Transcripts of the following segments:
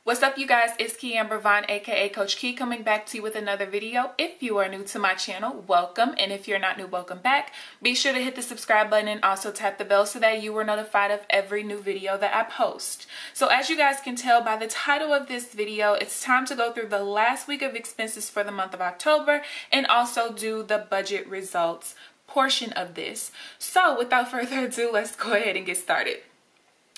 What's up, you guys? It's KeAmber Vaughn, aka Coach Ke, coming back to you with another video. If you are new to my channel, welcome, and if you're not new, welcome back. Be sure to hit the subscribe button and also tap the bell so that you are notified of every new video that I post. So as you guys can tell by the title of this video, it's time to go through the last week of expenses for the month of October and also do the budget results portion of this. So without further ado, let's go ahead and get started.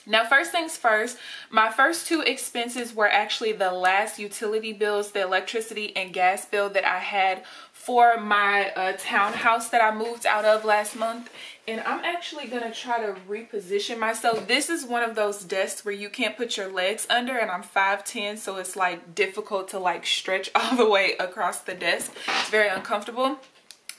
Now, first things first, my first two expenses were actually the last utility bills, the electricity and gas bill that I had for my townhouse that I moved out of last month. And I'm actually going to try to reposition myself. This is one of those desks where you can't put your legs under, and I'm 5'10", so it's like difficult to like stretch all the way across the desk. It's very uncomfortable.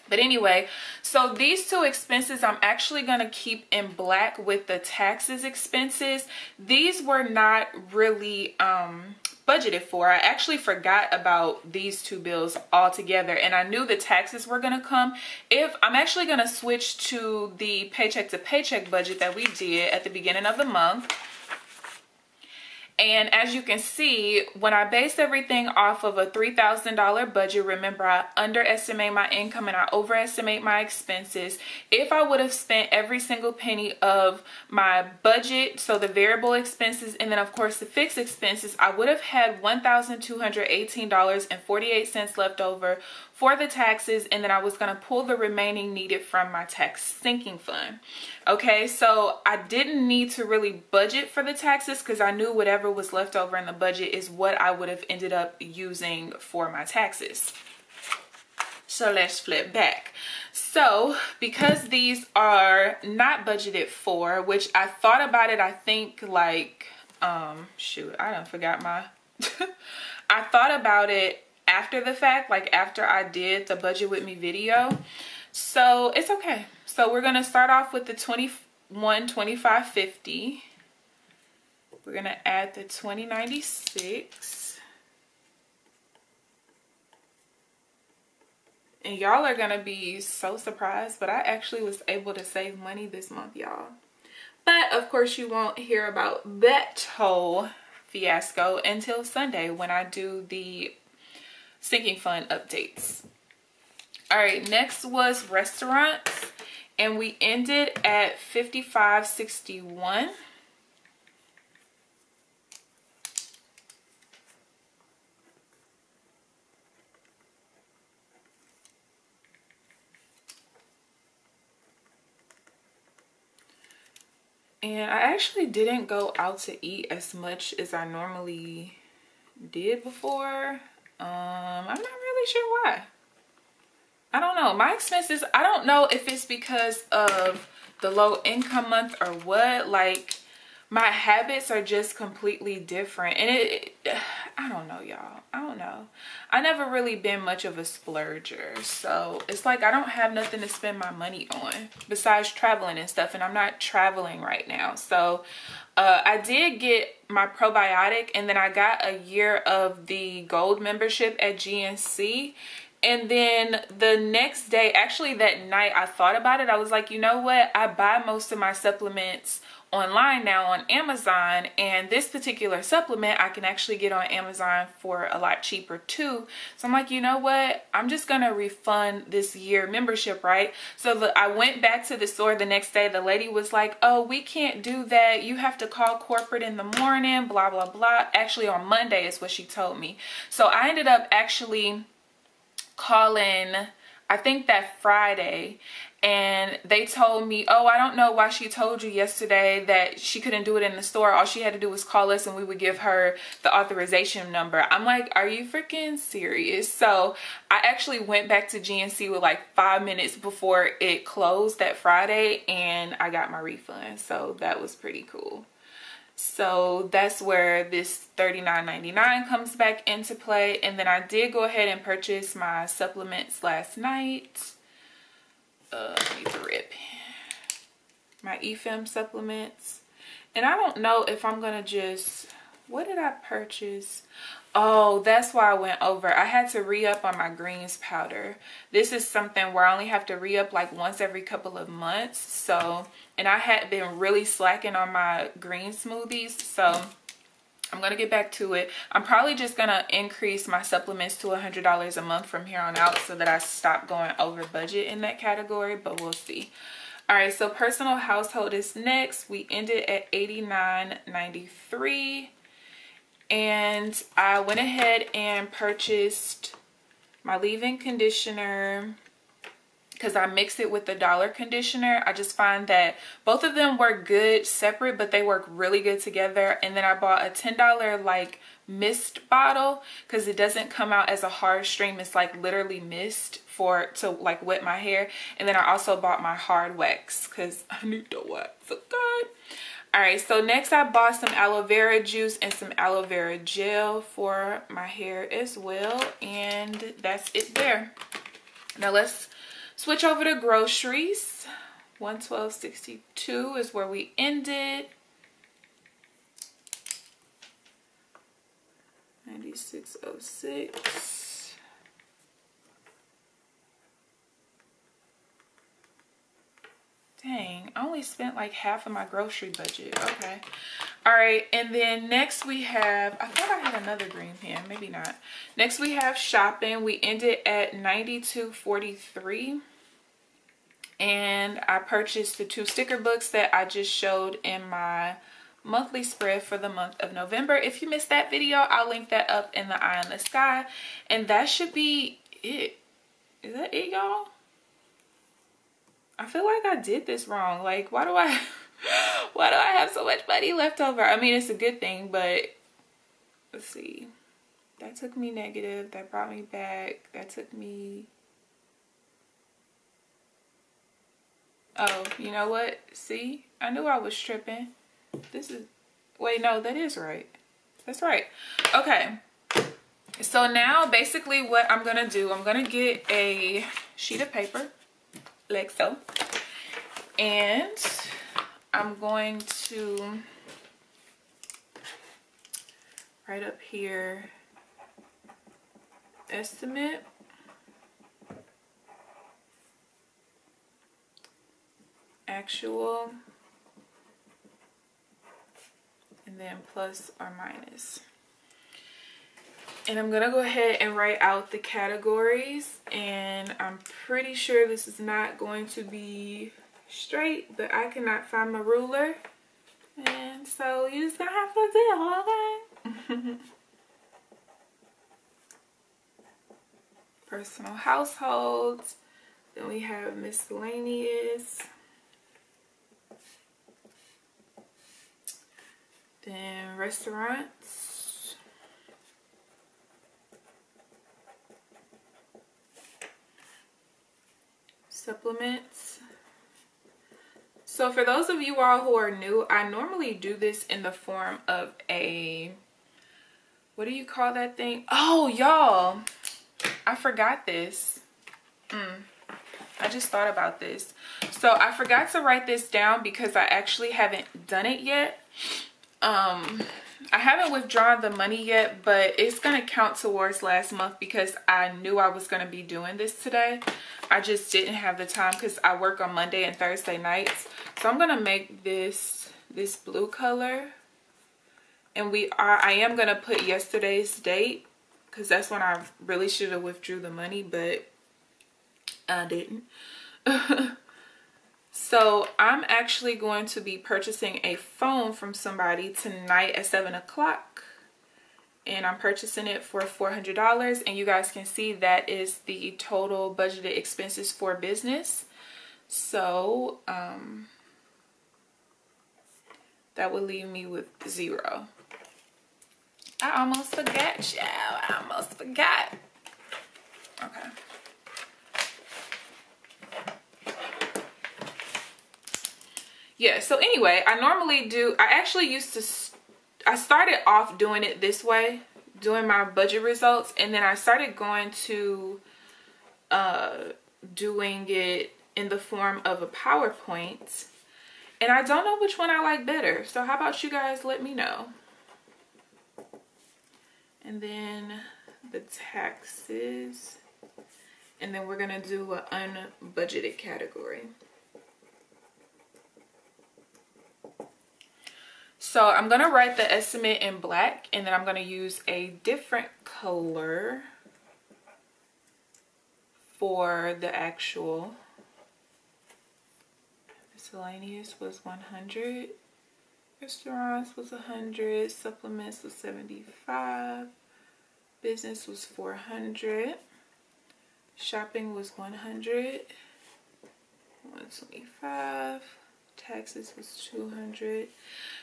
But anyway, so these two expenses I'm actually going to keep in black with the taxes expenses. These were not really budgeted for. I actually forgot about these two bills altogether, and I knew the taxes were going to come. If I'm actually going to switch to the paycheck to paycheck budget that we did at the beginning of the month. And as you can see, when I based everything off of a $3,000 budget, remember I underestimate my income and I overestimate my expenses. If I would have spent every single penny of my budget, so the variable expenses and then of course the fixed expenses, I would have had $1,218.48 left over for the taxes, and then I was going to pull the remaining needed from my tax sinking fund. Okay, so I didn't need to really budget for the taxes because I knew whatever was left over in the budget is what I would have ended up using for my taxes. So let's flip back. So because these are not budgeted for, which I thought about it, I think like, shoot, I done forgot my, I thought about it after the fact, like after I did the budget with me video. So it's okay. So we're going to start off with the $21.25.50. We're going to add the $20.96. And y'all are going to be so surprised, but I actually was able to save money this month, y'all. But of course you won't hear about that whole fiasco until Sunday when I do the sinking fund updates. All right, next was restaurants, and we ended at $55.61. And I actually didn't go out to eat as much as I normally did before. I'm not really sure why. I don't know. My expenses, I don't know if it's because of the low income month or what. Like, my habits are just completely different. And I don't know, y'all. I don't know. I never really been much of a splurger. So it's like I don't have nothing to spend my money on besides traveling and stuff. And I'm not traveling right now. So I did get my probiotic, and then I got a year of the gold membership at GNC. And then the next day, actually that night, I thought about it. I was like, you know what? I buy most of my supplements online now on Amazon, and this particular supplement I can actually get on Amazon for a lot cheaper too. So I'm like, you know what? I'm just gonna refund this year membership, right? So I went back to the store the next day. The lady was like, oh, we can't do that. You have to call corporate in the morning, blah, blah, blah. Actually on Monday is what she told me. So I ended up actually calling, I think that Friday, and they told me, oh, I don't know why she told you yesterday that she couldn't do it in the store. All she had to do was call us and we would give her the authorization number. I'm like, are you freaking serious? So I actually went back to GNC with like 5 minutes before it closed that Friday, and I got my refund. So that was pretty cool. So that's where this $39.99 comes back into play. And then I did go ahead and purchase my supplements last night. Need to rip my EFM supplements. And I don't know if I'm gonna just, what did I purchase? Oh, that's why I went over. I had to re-up on my greens powder. This is something where I only have to re-up like once every couple of months. So, and I had been really slacking on my green smoothies. So I'm gonna get back to it. I'm probably just gonna increase my supplements to $100 a month from here on out so that I stop going over budget in that category, but we'll see. All right, so personal household is next. We ended at $89.93, and I went ahead and purchased my leave-in conditioner because I mix it with the dollar conditioner. I just find that both of them work good separate, but they work really good together. And then I bought a $10 like mist bottle because it doesn't come out as a hard stream. It's like literally mist to like wet my hair. And then I also bought my hard wax because I need the wax. Okay. All right, so next I bought some aloe vera juice and some aloe vera gel for my hair as well. And that's it there. Now let's switch over to groceries. $112.62 is where we ended. $96.06. Dang, I only spent like half of my grocery budget. Okay. All right, and then next we have, I thought I had another green pen, maybe not. Next we have shopping. We ended at $92.43. And I purchased the 2 sticker books that I just showed in my monthly spread for the month of November. If you missed that video, I'll link that up in the eye in the sky. And that should be it. Is that it, y'all? I feel like I did this wrong. Like, why do I have so much money left over? I mean, it's a good thing, but let's see. That took me negative. That brought me back. That took me... Oh, you know what? See? I knew I was tripping. This is... Wait, no, that is right. That's right. Okay. So now, basically, what I'm going to do, I'm going to get a sheet of paper, like so. And I'm going to write up here, estimate. Actual, and then plus or minus. And I'm gonna go ahead and write out the categories, and I'm pretty sure this is not going to be straight, but I cannot find my ruler, and so you just gonna have to deal, okay? Personal households, then we have miscellaneous, then restaurants, supplements. So for those of you all who are new, I normally do this in the form of a, what do you call that thing? Oh, y'all, I forgot this. I just thought about this. So I forgot to write this down because I actually haven't done it yet. I haven't withdrawn the money yet, but it's going to count towards last month because I knew I was going to be doing this today. I just didn't have the time because I work on Monday and Thursday nights. So I'm going to make this blue color. And I am going to put yesterday's date because that's when I really should have withdrew the money, but I didn't. So I'm actually going to be purchasing a phone from somebody tonight at 7 o'clock. And I'm purchasing it for $400. And you guys can see that is the total budgeted expenses for business. So that would leave me with $0. I almost forgot, y'all. I almost forgot. Okay. Yeah, so anyway, I normally do, I started off doing it this way, doing my budget results, and then I started going to doing it in the form of a PowerPoint, and I don't know which one I like better. So how about you guys let me know? And then the taxes, and then we're gonna do an unbudgeted category. So I'm gonna write the estimate in black, and then I'm gonna use a different color for the actual. Miscellaneous was 100, restaurants was 100, supplements was 75, business was 400, shopping was 100, 125, taxes was 200.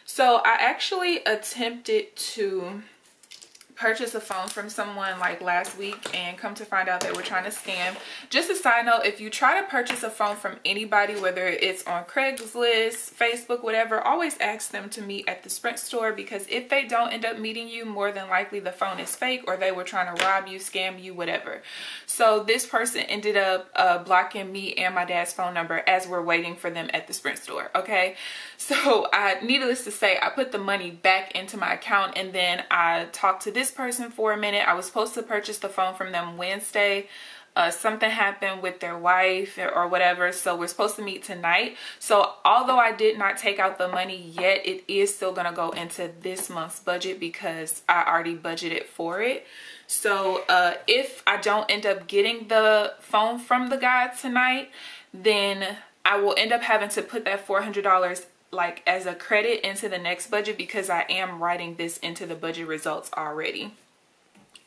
So I actually attempted to purchase a phone from someone like last week, and come to find out they were trying to scam. Just a side note, if you try to purchase a phone from anybody, whether it's on Craigslist, Facebook, whatever, always ask them to meet at the Sprint store, because if they don't end up meeting you, more than likely the phone is fake, or they were trying to rob you, scam you, whatever. So this person ended up blocking me and my dad's phone number as we're waiting for them at the Sprint store. Okay, so needless to say, I put the money back into my account, and then I talked to this person for a minute. I was supposed to purchase the phone from them Wednesday. Something happened with their wife or whatever, so we're supposed to meet tonight. So although I did not take out the money yet, it is still gonna go into this month's budget because I already budgeted for it. So if I don't end up getting the phone from the guy tonight, then I will end up having to put that $400 like as a credit into the next budget, because I am writing this into the budget results already.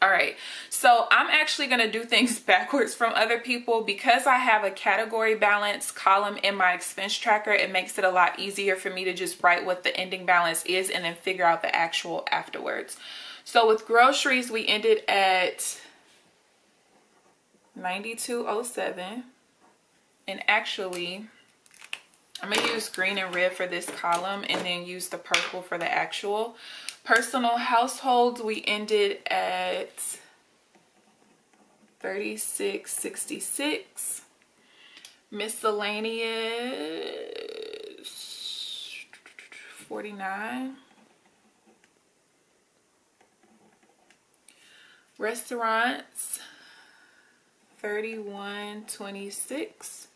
All right, so I'm actually going to do things backwards from other people. Because I have a category balance column in my expense tracker, it makes it a lot easier for me to just write what the ending balance is and then figure out the actual afterwards. So with groceries, we ended at $92.07, and actually I'm going to use green and red for this column and then use the purple for the actual. Personal households, we ended at $36.66. Miscellaneous, $49. Restaurants, $31.26.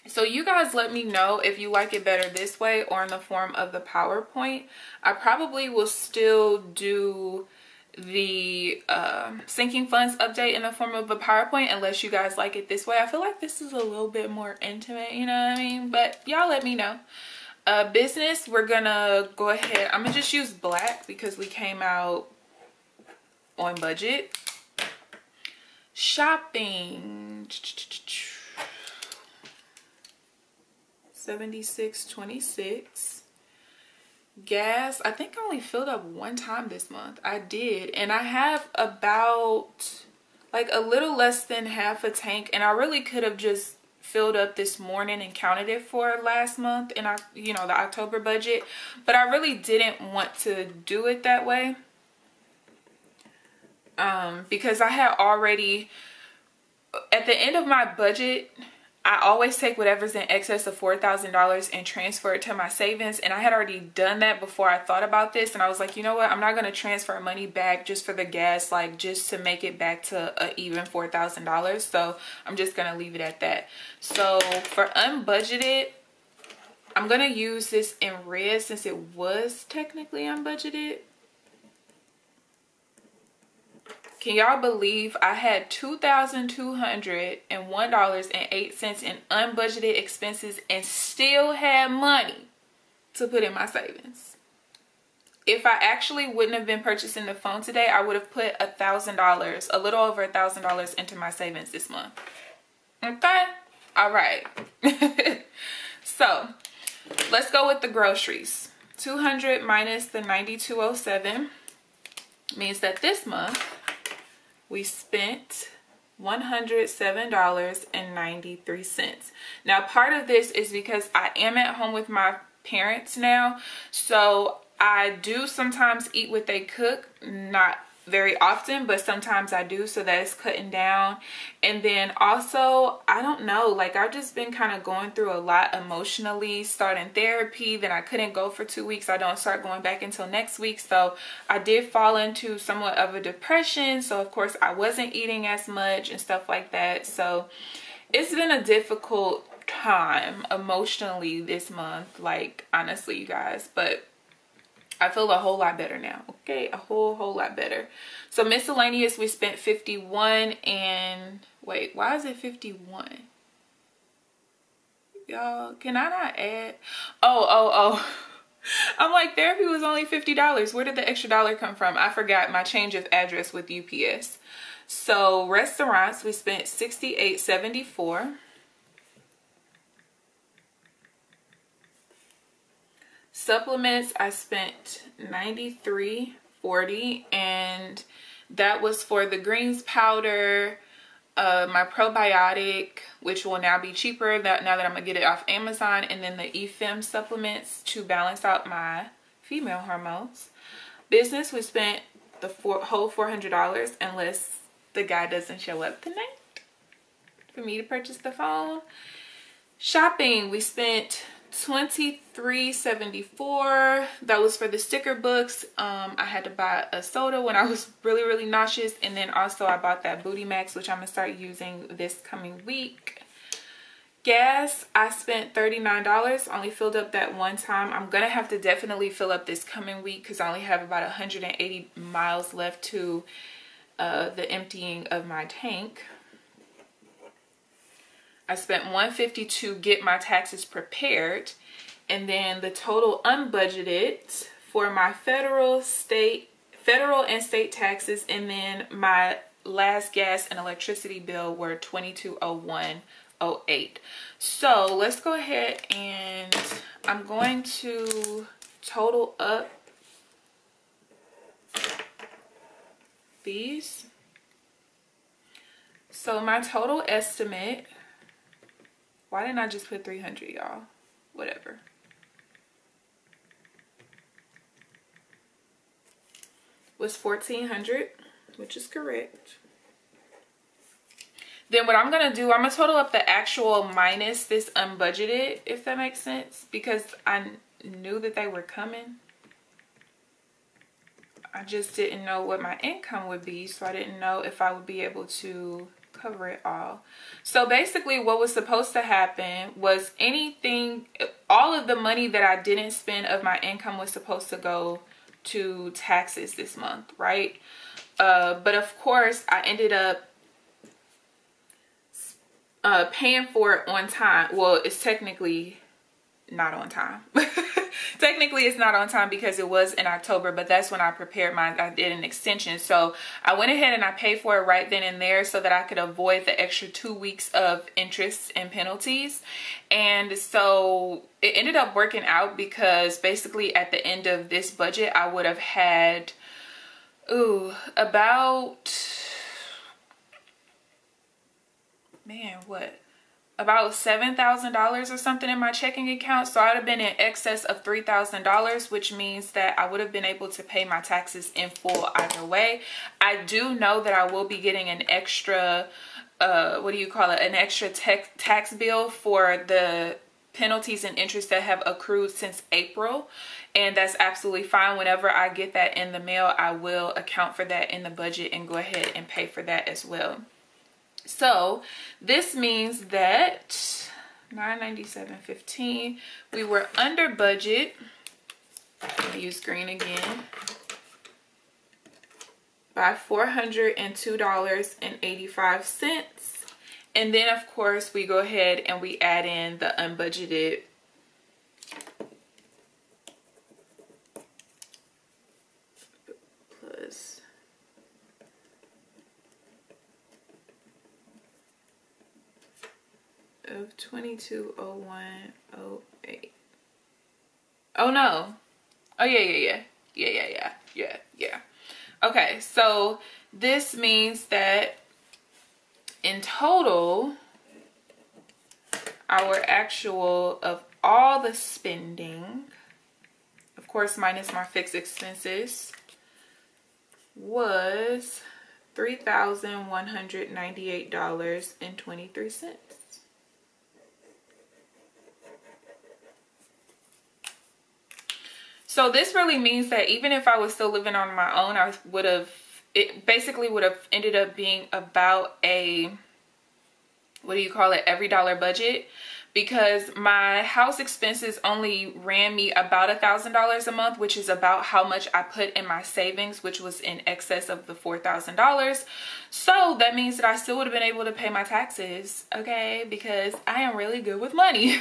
So you guys let me know if you like it better this way or in the form of the PowerPoint. I probably will still do the sinking funds update in the form of a PowerPoint unless you guys like it this way. I feel like this is a little bit more intimate, you know what I mean? But y'all let me know. Business, we're gonna go ahead. I'm gonna just use black because we came out on budget. Shopping, $76.26. Gas, I think I only filled up one time this month. I did, and I have about like a little less than half a tank, and I really could have just filled up this morning and counted it for last month in our, you know, the October budget, but I really didn't want to do it that way because I had already, at the end of my budget, I always take whatever's in excess of $4,000 and transfer it to my savings. And I had already done that before I thought about this. And I was like, you know what? I'm not going to transfer money back just for the gas, like just to make it back to a even $4,000. So I'm just going to leave it at that. So for unbudgeted, I'm going to use this in red since it was technically unbudgeted. Can y'all believe I had $2,201.08 in unbudgeted expenses and still had money to put in my savings? If I actually wouldn't have been purchasing the phone today, I would have put $1,000, a little over $1,000 into my savings this month. Okay? All right. So let's go with the groceries. 200 minus the 9207 means that this month we spent $107.93. Now, part of this is because I am at home with my parents now, so I do sometimes eat what they cook, not very often, but sometimes I do, so that is cutting down. And then also, I don't know, like I've just been kind of going through a lot emotionally, starting therapy, then I couldn't go for 2 weeks. I don't start going back until next week, so I did fall into somewhat of a depression, so of course I wasn't eating as much and stuff like that. So it's been a difficult time emotionally this month, like honestly, you guys, but I feel a whole lot better now. Okay, a whole lot better. So miscellaneous, we spent 51, and wait, why is it 51? Y'all, can I not add? Oh. I'm like, therapy was only $50. Where did the extra dollar come from? I forgot my change of address with UPS. So restaurants, we spent $68.74. Supplements, I spent $93.40, and that was for the greens powder, my probiotic, which will now be cheaper now that I'm gonna get it off Amazon, and then the eFem supplements to balance out my female hormones. Business, we spent the whole $400 unless the guy doesn't show up tonight for me to purchase the phone. Shopping, we spent $23.74. That was for the sticker books. I had to buy a soda when I was really nauseous, and then also I bought that Booty Max, which I'm gonna start using this coming week. Gas, I spent $39. Only filled up that one time. I'm gonna have to definitely fill up this coming week because I only have about 180 miles left to the emptying of my tank. I spent $150 to get my taxes prepared, and then the total unbudgeted for my federal and state taxes, and then my last gas and electricity bill were $22.01.08. So let's go ahead, and I'm going to total up these. So my total estimate, why didn't I just put 300, y'all? Whatever. Was $1,400, which is correct. Then what I'm gonna do, I'm gonna total up the actual minus this unbudgeted, if that makes sense, because I knew that they were coming. I just didn't know what my income would be, so I didn't know if I would be able to cover it all. So basically what was supposed to happen was all of the money that I didn't spend of my income was supposed to go to taxes this month, right? But of course I ended up paying for it on time. Well, it's technically not on time. Technically it's not on time because it was in October, but that's when I prepared mine. I did an extension, so I went ahead and I paid for it right then and there so that I could avoid the extra 2 weeks of interest and penalties. And so it ended up working out because basically at the end of this budget I would have had about $7,000 or something in my checking account. So I'd have been in excess of $3,000, which means that I would have been able to pay my taxes in full either way. I do know that I will be getting an extra, an extra tax bill for the penalties and interest that have accrued since April. And that's absolutely fine. Whenever I get that in the mail, I will account for that in the budget and go ahead and pay for that as well. So this means that $997.15, we were under budget. I'll use green again by $402.85. And then of course we go ahead and we add in the unbudgeted plus of $22.01.08. Oh no. Oh yeah. Okay, so this means that in total, our actual of all the spending, of course minus my fixed expenses, was $3,198.23. So this really means that even if I was still living on my own, it basically would have ended up being about a, every dollar budget. because my house expenses only ran me about $1,000 a month, which is about how much I put in my savings, which was in excess of the $4,000. So that means that I still would have been able to pay my taxes, okay, because I am really good with money.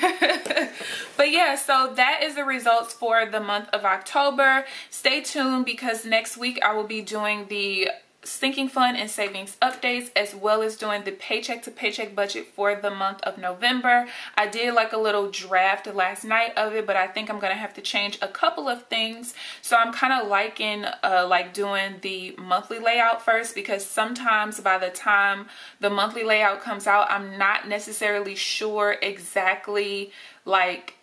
But yeah, so that is the results for the month of October. Stay tuned, because next week I will be doing the sinking fund and savings updates, as well as doing the paycheck to paycheck budget for the month of November. I did like a little draft last night of it, but I think I'm gonna have to change a couple of things. So I'm kind of liking like doing the monthly layout first, because sometimes by the time the monthly layout comes out, I'm not necessarily sure exactly like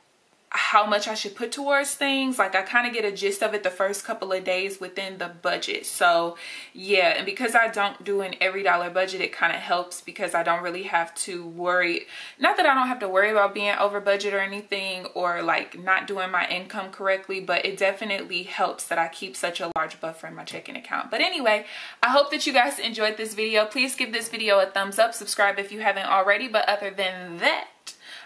how much I should put towards things. Like I kind of get a gist of it the first couple of days within the budget. So yeah, and because I don't do an every dollar budget, it kind of helps, because I don't really have to worry, not that I don't have to worry about being over budget or anything, or like not doing my income correctly, but it definitely helps that I keep such a large buffer in my checking account. But anyway, I hope that you guys enjoyed this video. Please give this video a thumbs up, subscribe if you haven't already. But other than that,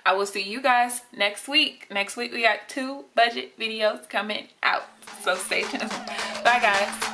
I will see you guys next week. Next week we got 2 budget videos coming out, so stay tuned. Bye guys.